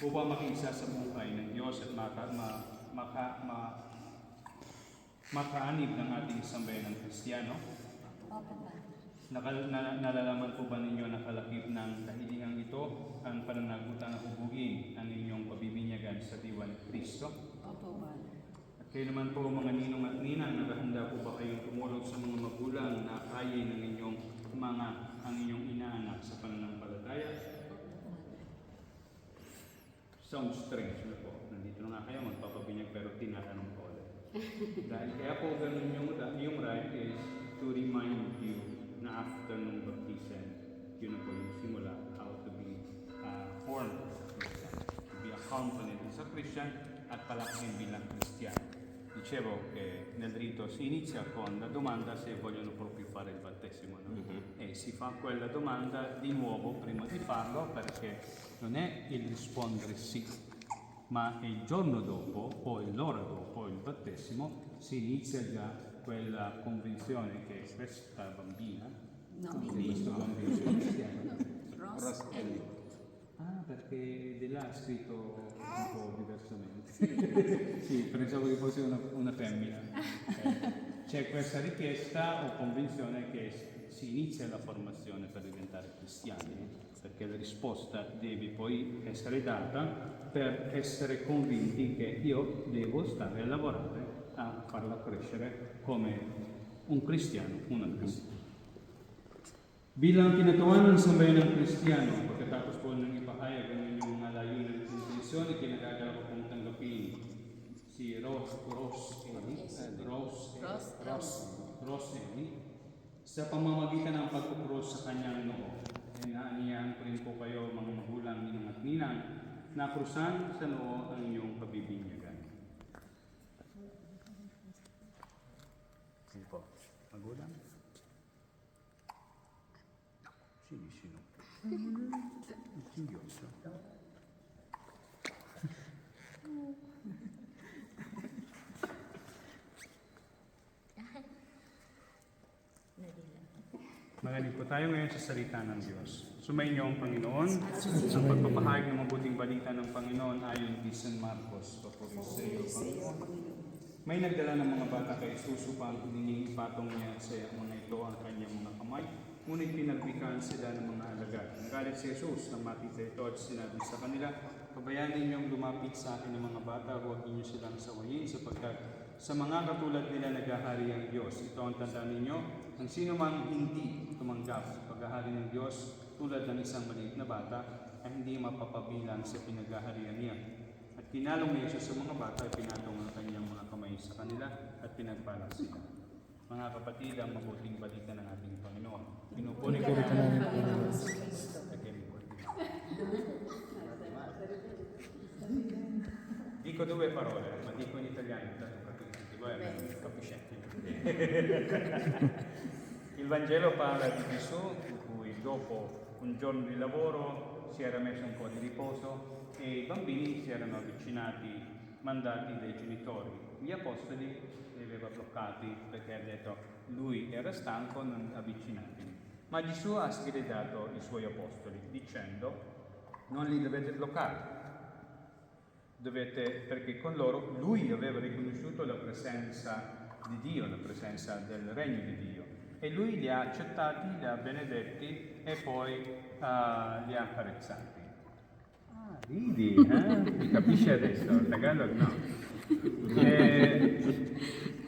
upang makiisa sa buhay ng Diyos at makaanib ng ating sambayan ng Kristiyano. Nalalaman po ba ninyo na kalakip ng kahilingang ito ang pananagutan na hubugin ang inyong pabibinyagan sa diwa ni Kristo? At kayo naman po mga ninong at ninang, naghahanda po ba kayong tumulong sa mga magulang na kaya ng inyong ang inyong inaanak sa pananampalataya? Sounds strange na po. Nandito na nga kayo magpapabinyag pero tinatanong ko ulit. Dahil kaya po ganun yung right is to remind you na after ng baptism, yun na po yung simula how to be formed as a Christian, to be accompanied as a Christian at palakihin bilang Cristiano. Dicevo che nel rito si inizia con la domanda se vogliono proprio fare il battesimo, no? E si fa quella domanda di nuovo prima di farlo, perché non è il rispondere sì, ma il giorno dopo o l'ora dopo il battesimo si inizia già quella convinzione che questa bambina, questo bambino cristiano, perché di là ha scritto un po' diversamente. Sì, pensavo che fosse una femmina. C'è questa richiesta o convinzione che si inizia la formazione per diventare cristiani, perché la risposta deve poi essere data per essere convinti che io devo stare a lavorare a farla crescere come un cristiano, una cristiana. Bilang kinatuan ng sambayan ng Kristiyano, pagkatapos po ng ipahayag ang inyong mga layunin at intensyon, kinagagala ko pong tanggapin si Rose Eli sa pamamagitan ng pagkukrus sa kanyang noo. Inaaniyahan ko rin po kayo mga magulang, ninong at ninang na krusan sa noo ang inyong pabibinyagan. Sige po, magulang. Sino? Insidioso. Magaling po tayo ngayon sa salita ng Diyos. Sumainyo ang Panginoon ang pagpapahayag ng mabuting balita ng Panginoon ayon kay San Marcos. Papuri sa iyo, Panginoon. May nagdala ng mga bata kay Jesus upang hiningin ipatong niya sa mga ito ang kanyang mga kamay. Ngunit pinagbikaan sila ng mga alagad. Nagalit si Jesus nang makita ito at sinabi sa kanila, "Pabayaan ninyong lumapit sa akin ng mga bata, huwag ninyo silang sawayin sapagkat sa mga katulad nila naghahari ang Diyos. Ito ang tandaan ninyo, ang sino mang hindi tumanggap sa paghahari ng Diyos tulad ng isang maliit na bata ay hindi mapapabilang sa pinaghaharian niya." At kinalong niya siya sa mga bata, pinatong ang kanyang mga kamay sa kanila at pinagpala sila. Mga kapatid, ang mabuting balita ng ating Panginoon. Pinupuri ko namin ang Panginoon sa Kristo. Dico due parole, ma dico in italiano, tanto capisci, voi capisci. Il Vangelo parla di Gesù, in cui dopo un giorno di lavoro si era messo un po' di riposo e i bambini si erano avvicinati, mandati dai genitori. Gli apostoli li aveva bloccati perché ha detto lui era stanco, non avvicinatevi. Ma Gesù ha sgridato i suoi apostoli dicendo non li dovete bloccare, perché con loro lui aveva riconosciuto la presenza di Dio, la presenza del regno di Dio e lui li ha accettati, li ha benedetti e poi li ha accarezzati. Ridi, mi capisci adesso? Tagalog no.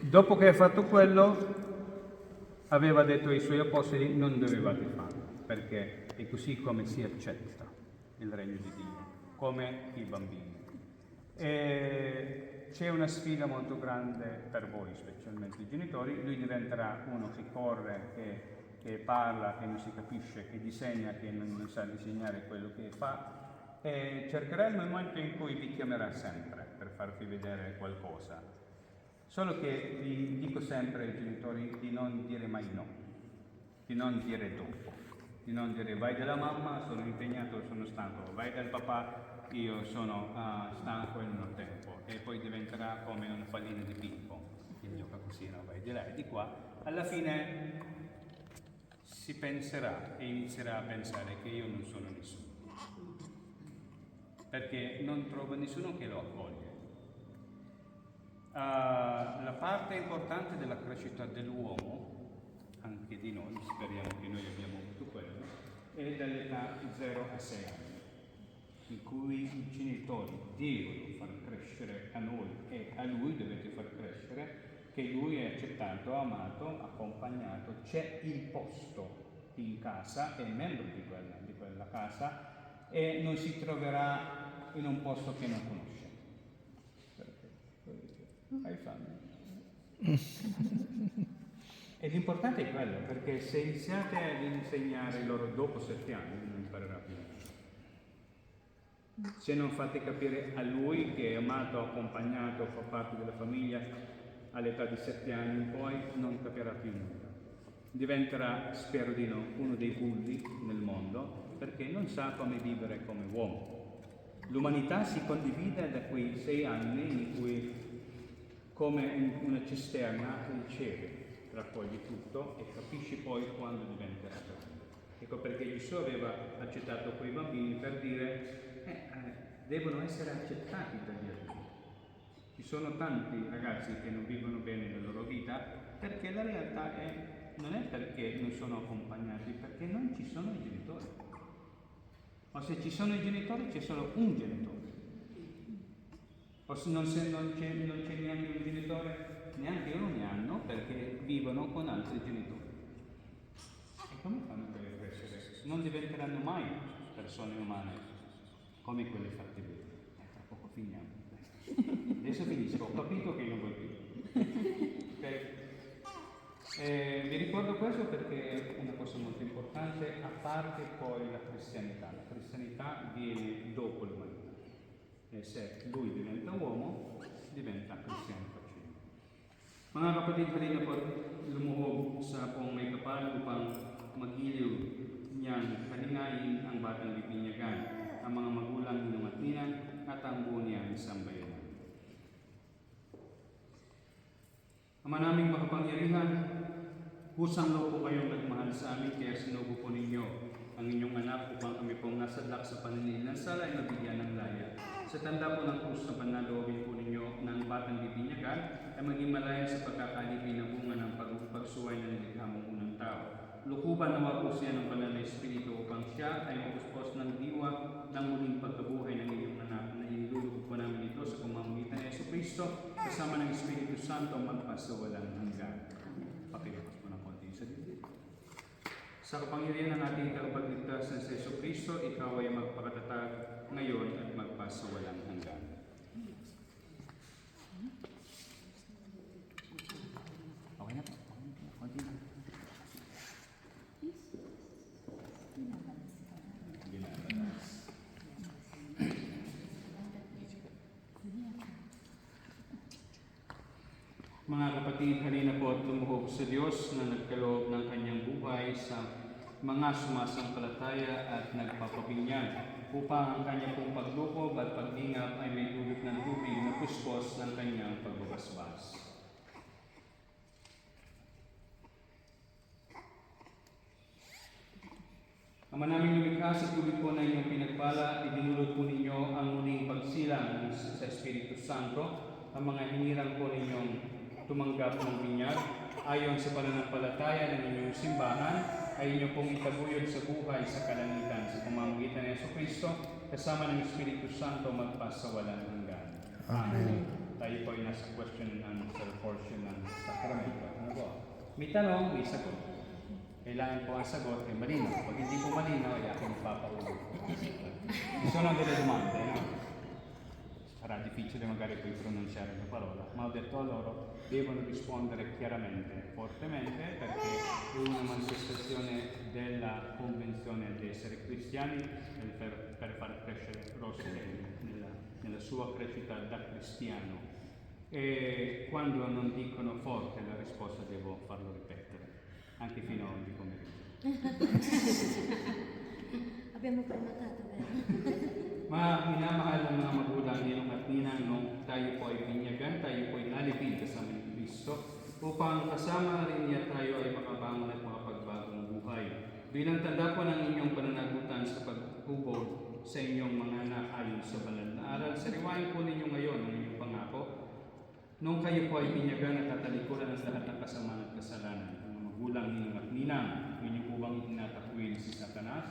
Dopo che ha fatto quello aveva detto ai suoi apostoli non dovevate farlo, perché è così come si accetta il regno di Dio, come i bambini. E c'è una sfida molto grande per voi, specialmente i genitori. Lui diventerà uno che corre, che parla, che non si capisce, che disegna, che non sa disegnare quello che fa, e cercherà il momento in cui vi chiamerà sempre per farvi vedere qualcosa. Solo che vi dico sempre ai genitori di non dire mai no, di non dire dopo, di non dire vai dalla mamma, sono impegnato, sono stanco, vai dal papà, io sono stanco e non ho tempo, e poi diventerà come una pallina di ping pong, il gioca così, no? Vai di là e di qua, alla fine si penserà e inizierà a pensare che io non sono nessuno. perché non trova nessuno che lo accoglie. La parte importante della crescita dell'uomo, anche di noi, speriamo che noi abbiamo avuto quello, è dall'età 0 a 6 anni, in cui i genitori devono far crescere a noi e a lui dovete far crescere che lui è accettato, amato, accompagnato, c'è il posto in casa, è membro di quella casa e non si troverà in un posto che non conosce. Perché? Hai fame? E l'importante è quello, perché se iniziate ad insegnare loro dopo 7 anni non imparerà più. Se non fate capire a lui che è amato, accompagnato, fa parte della famiglia, all'età di 7 anni in poi non capirà più nulla. Diventerà, spero di no, uno dei bulli nel mondo perché non sa come vivere come uomo. L'umanità si condivide da quei 6 anni in cui, come una cisterna, riceve, raccoglie tutto e capisci poi quando diventerà grande. Ecco perché Gesù aveva accettato quei bambini per dire devono essere accettati dagli adulti. Ci sono tanti ragazzi che non vivono bene la loro vita perché la realtà non è perché non sono accompagnati, perché non ci sono i genitori. Ma se ci sono i genitori c'è solo un genitore. O se non c'è neanche un genitore, neanche loro ne hanno perché vivono con altri genitori. E come fanno per crescere? Non diventeranno mai persone umane come quelle fatte vedere. Tra poco finiamo. Adesso finisco, ho capito che non vuoi più. Okay? Vi ricordo questo perché è una cosa molto importante, a parte poi la cristianità. La cristianità viene dopo l'umanità. E se lui diventa uomo, diventa cristiano facile. Mga kapatid, halina po lumuhog sa pong may kapal upang magiliw niyang kalingain ang batang bibinyagan, ang mga magulang hinumatinan at ang buo niyang sambayanan. Ama naming makapangyarihan, kusang loob po kayong nagmahal sa amin, kaya sinugo po ninyo ang inyong anak upang kami pong nasadlak sa paninilan sala ay mabigyan ng laya. Sa tanda po ng krus na panaloob po ninyo ng batang bibinyagan ay maging malaya sa pagkakalipin ng bunga ng pagsuway ng nilikhamong unang tao. Lukuban nawa po siya ng banal na Espiritu upang siya ay mapuspos ng diwa ng muling pagkabuhay ng inyong anak na inilulugod po namin ito sa pamamagitan ng Jesucristo kasama ng Espiritu Santo magpasawalang hanggan. Pakilakas po ng konti sa dibdib. Sa kapangyarihan ng ating tagapagligtas na sa Jesucristo, ikaw ay magpakatatag ngayon at magpasawalang hanggan. Okay na po. Konti na. Mga kapatid, halina po at lumuhog sa Diyos na nagkaloob ng kanyang buhay sa mga sumasampalataya at nagpapabinyag upang ang kanyang pong paglukob at paglingap ay may dulot ng tubig na puspos ng kanyang pagbabasbas. Ama naming lumikha sa tubig po na inyong pinagpala, idinulot po ninyo ang muling pagsilang sa Espiritu Santo, ang mga hinirang po ninyong tumanggap ng binyag ayon sa pananampalataya ng inyong simbahan ay inyo pong itaguyod sa buhay sa kalangitan sa pamamagitan ng Jesucristo kasama ng Espiritu Santo magpasawalang hanggan. Amen. Tayo po ay nasa question and answer portion ng sakramento. Ano po? May tanong, may sagot. Kailangan po ang sagot ay malinaw. Pag hindi po malinaw, ay aking papaulo. Sono delle domande, no? Sarà difficile magari poi pronunciare la parola, ma ho detto a loro devono rispondere chiaramente, fortemente, perché è una manifestazione della convinzione di essere cristiani per far crescere Rossi nella sua crescita da cristiano. E quando non dicono forte la risposta devo farlo ripetere, anche fino di pomeriggio. Abbiamo prenotato, vero? Ma minamahal ng mga magulang ninong at ninang nung tayo po ay binyagan, tayo po ay nalipid kasama ni Kristo upang kasama rin niya tayo ay makabangon at makapagbagong buhay. Bilang tanda po ng inyong pananagutan sa paghubog sa inyong mga anak ayon sa banal na aral. Sariwain po ninyo ngayon ang inyong pangako. Nung kayo po ay binyagan at tatalikuran ng lahat ng kasamaan at kasalanan, ang mga magulang ninyong at ninang, inyo po bang itinatakwil si Satanas?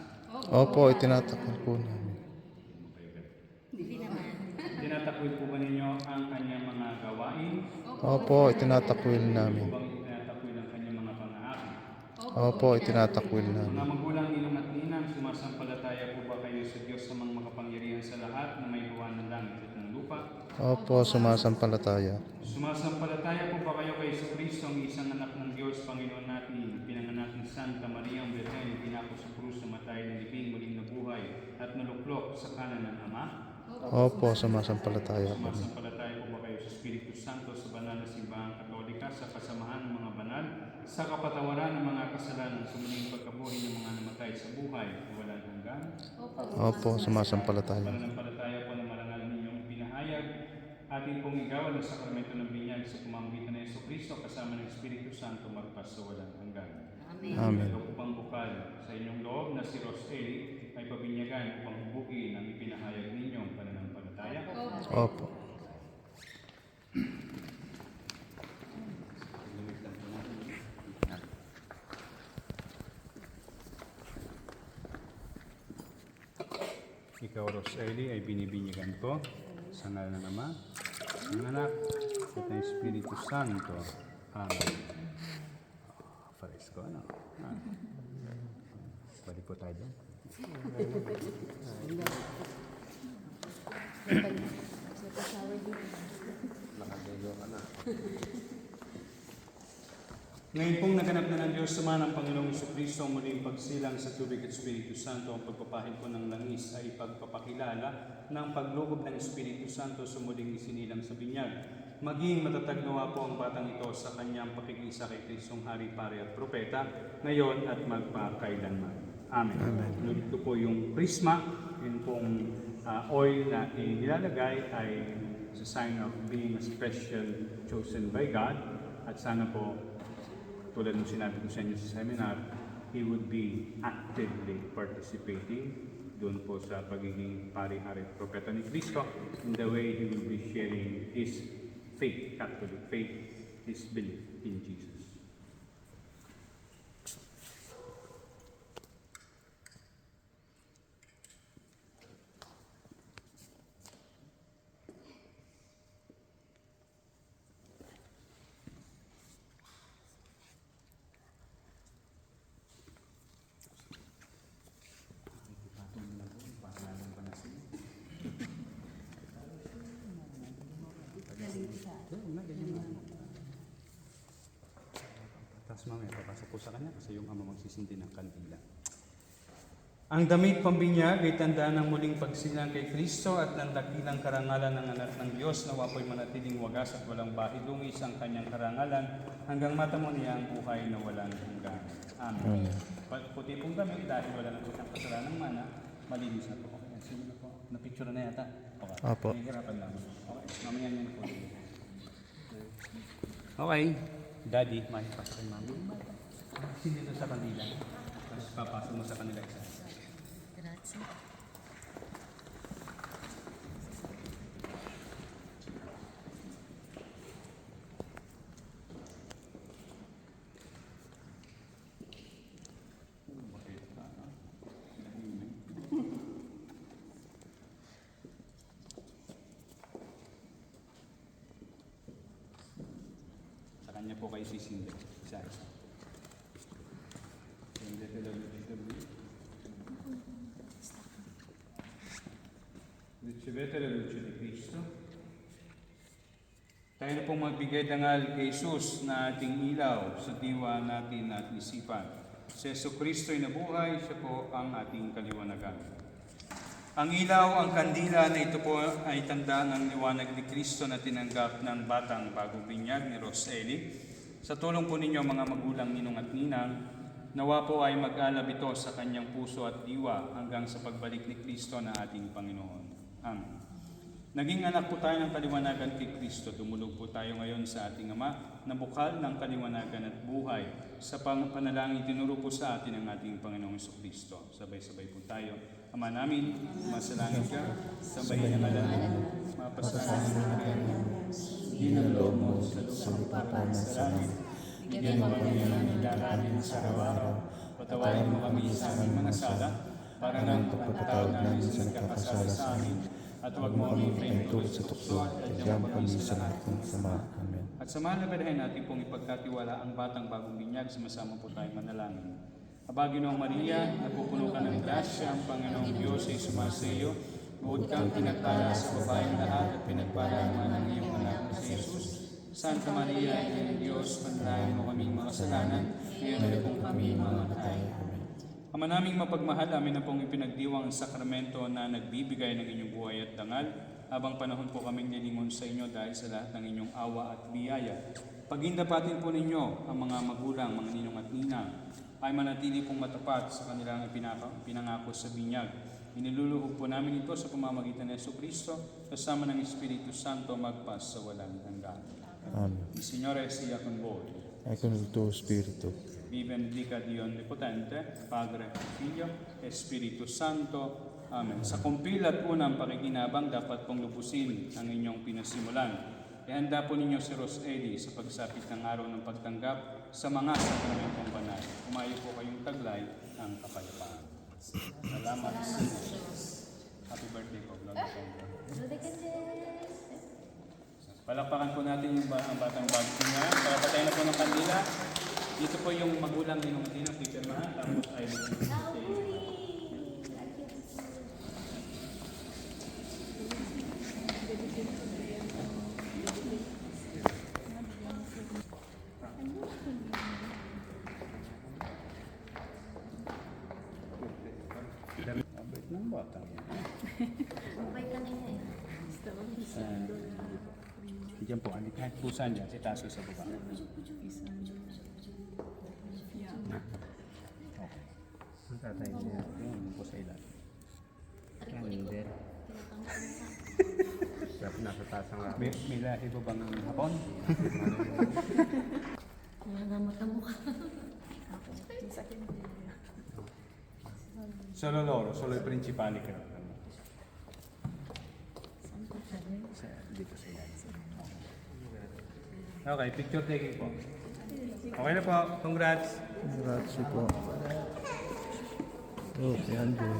Opo, itinatakal po namin. Hindi naman. Tinatakwil po ba ninyo ang kanyang mga gawain? Opo, itinatakwil namin. Bang itinatakwil ang kanyang mga pang-aapi? Opo, itinatakwil Mga namin. magulang ninong at ninang, sumasampalataya po ba kayo sa Diyos sa mga makapangyarihan sa lahat na may gawa ng langit at ng lupa? Opo, sumasampalataya. Sumasampalataya po ba kayo kay Kristo, ang isang anak ng Diyos, Panginoon natin, pinanganak ni Santa Maria ang Birhen, pinako sa krus, namatay ng libing, muling nabuhay, at naluklok sa kanan ng Ama? Opo, sumasampalataya po. Sumasampalataya po ba kayo sa Espiritu Santo, sa banal na simbahang katolika, sa kasamahan ng mga banal, sa kapatawaran ng mga kasalanan, sa muling pagkabuhay ng mga namatay sa buhay, na walang hanggan? Opo, sumasampalataya. Pananampalataya po na marangal ninyong pinahayag, atin pong igawan ang sakramento ng binyag sa pamamagitan ng Jesucristo kasama ng Espiritu Santo magpas sa walang hanggan. Amen. Ikaw po pang bukal sa inyong loob na si Roseli ay pabinyagan upang bubuin ang ipinahayag ninyong pananampalataya. Opo. Ikaw, Roseli, ay binibinyagan ko sa ngalan ng Ama, ng Anak, at ng Espiritu Santo. Amen. Pares ko, ano? Pwede po tayo doon. Ngayon pong naganap na ng Diyos sama ng Panginoong Jesucristo ang muling pagsilang sa tubig at Espiritu Santo, ang pagpapahid po ng langis ay pagpapakilala ng paglugob ng Espiritu Santo sa muling isinilang sa binyag. Maging matatag nawa po ang batang ito sa kanyang pakikisa kay Kristong Hari, Pare at Propeta, ngayon at magpakailanman. Amen. Ngunit ito po yung prisma, yun pong oil na inilalagay ay sa sign of being a special chosen by God, at sana po tulad ng sinabi ko sa inyo sa seminar, he would be actively participating doon po sa pagiging pari-hari at propeta ni Kristo in the way he will be sharing his faith, Catholic faith, his belief in Jesus. Tapos mamaya, papasok po sa kanya kasi yung ama magsisindi ng kandila. Ang damit pambinyag ay tandaan ng muling pagsilang kay Kristo at ng dakilang karangalan ng anak ng Diyos na wapoy manatiling wagas at walang bahidungis ang kanyang karangalan hanggang matamo niya ang buhay na walang hanggan. Amen. Puti pong damit dahil wala na po siyang kasalanan mana, malinis na po. Okay, sige na po. Napicture na yata? Okay. Apo. Nahihirapan lang. Okay, mamaya niyan po. Okay. Daddy, may pasok kay mami. Sindi doon sa kandila. Tapos papasok mo sa kanila isa. Grazie. Sa kanya po kayo sisindi. Isa-isa. Sindi to Luce la luce di Cristo. Tayo na pong magbigay dangal kay Jesus na ating ilaw sa diwa natin at isipan. Si Jesucristo ay nabuhay, siya po ang ating kaliwanagan. Ang ilaw, ang kandila na ito po ay tanda ng liwanag ni Kristo na tinanggap ng batang bagong binyag ni Roseli. Sa tulong po ninyo mga magulang ninong at ninang, nawa po ay mag-alab ito sa kanyang puso at diwa hanggang sa pagbalik ni Kristo na ating Panginoon. Amen. Naging anak po tayo ng kaliwanagan kay Kristo. Dumulog po tayo ngayon sa ating Ama na bukal ng kaliwanagan at buhay. Sa panalangin, tinuro po sa atin ang ating Panginoong Kristo. Sabay-sabay po tayo. Ama namin, masalangit ka, sabayin ang alam mo, mapasasalan ka rin. Hindi ng loob mo sa lupa para sa langit. Bigyan mo kami ng ilalanin sa araw-araw. Patawarin mo kami sa aming mga sala, para nang pagpatawad namin sa nagkakasala sa amin. At huwag mo kami paintulot sa tukso, at diyan kami sa lahat ng sama. Amen. At sa mahal na Birhen natin pong ipagkatiwala ang batang bagong binyag, sumasama po tayong manalangin. Aba, Ginoong Maria, napupuno ka ng grasya, ang Panginoong Diyos ay sumasayo. Buod kang pinagpala sa babaeng lahat at pinagpala naman ang iyong anak na si Jesus. Santa Maria, Ina ng Diyos, panalangin mo kaming mga kasalanan, ngayon na kung kami mamamatay. Ama naming mapagmahal, amin na pong ipinagdiwang ang sakramento na nagbibigay ng inyong buhay at dangal, habang panahon po kaming nilingon sa inyo dahil sa lahat ng inyong awa at biyaya. Pagindapatin po ninyo ang mga magulang, mga ninong at ninang, ay manatili pong matapat sa kanilang pinangako sa binyag. Iniluluhog po namin ito sa pamamagitan ng Jesucristo, kasama ng Espiritu Santo magpas sa walang hanggan. Amen. Il Signore sia con voi. E con il tuo spirito. Vi benedica Dio Onnipotente, Padre, Figlio e Spirito Santo. Amen. Sa kumpil at unang pakikinabang, dapat pong lubusin ang inyong pinasimulan. Ihanda po ninyo si Ros Eli sa pagsapit ng araw ng pagtanggap sa mga sakramentong banal. Umayo po kayong taglay ang kapayapaan. Salamat sa Diyos. Happy birthday po, Lord. Palakpakan po natin ang batang bagong niya. Pagpatay na po ng kandila. Dito po yung magulang ni Nung Tina, pipirmahan, tapos ay abit ng bata. Diyan po, kahit pusan dyan, si Taso sa baba. Ang tatay niya, yun po sa ilan. Kander. Dapat nasa taas ang ako. May lahi po bang hapon? Nangamot ang mukha. Solo loro, solo i principali credo. Dito sa ilan. Okay, picture taking po. Okay na po, congrats. Grazie po. Oh, si Andrew.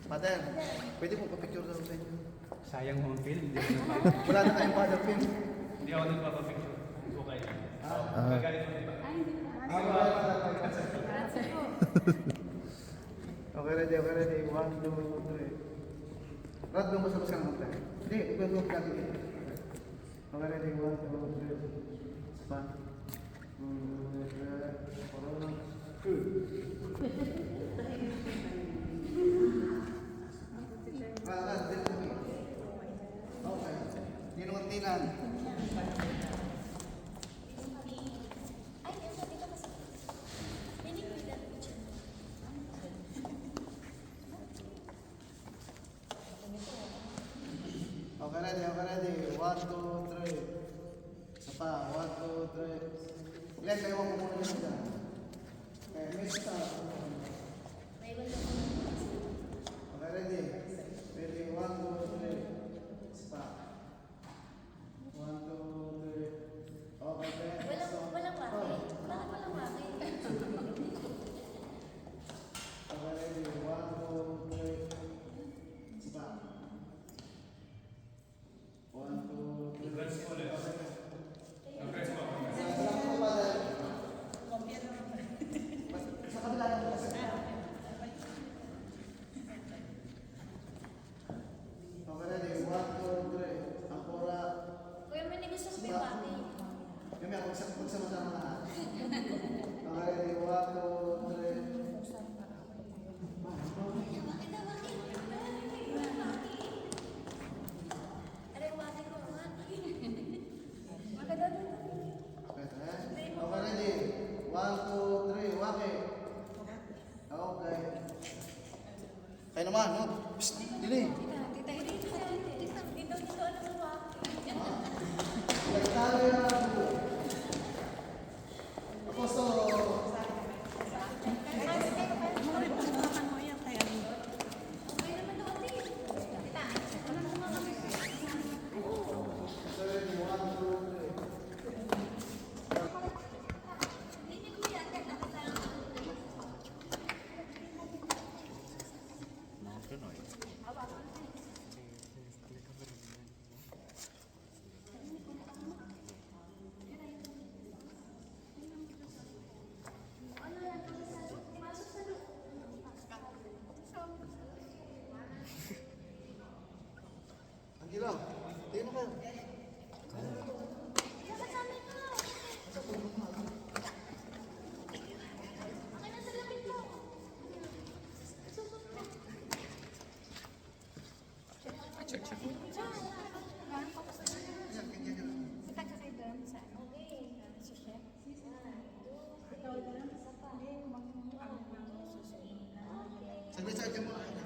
Father, pwede po pa-picture daw sa inyo. Sayang mo ang film, hindi ako Wala na tayong father film. Hindi ako nagpapapicture. Okay. Gagalit mo diba? Okay, ready, okay, ready. 1, 2, 3. Rad, doon masabas ka ng hotel. Hindi, ipag-group natin dito. Okay, ready, 1, 2, 3. Span. 2, 3. Rad, dito kami. Okay. Ninuntinan. Okay, ready. 1, 2, 3. Isa pa. 1, 2, 3. Ilan kayo mo muna nyo dyan? Okay, next stop. Okay, ready. Ready, 1, 2, 3. Isa pa. 1, 2, 3. Okay, next stop. Walang bakit. Bakit walang bakit? Okay, ready. 1, 2, 3. Isa pa. 1, 2, 3. Congrats po. Congrats po. Tayo naman, no? Psst, dili. Tita, dito. Tita, dito alam mo ba? Tayo na. Apostol. Ang gilaw. Tingnan mo kayo. Saglit sa akin mo.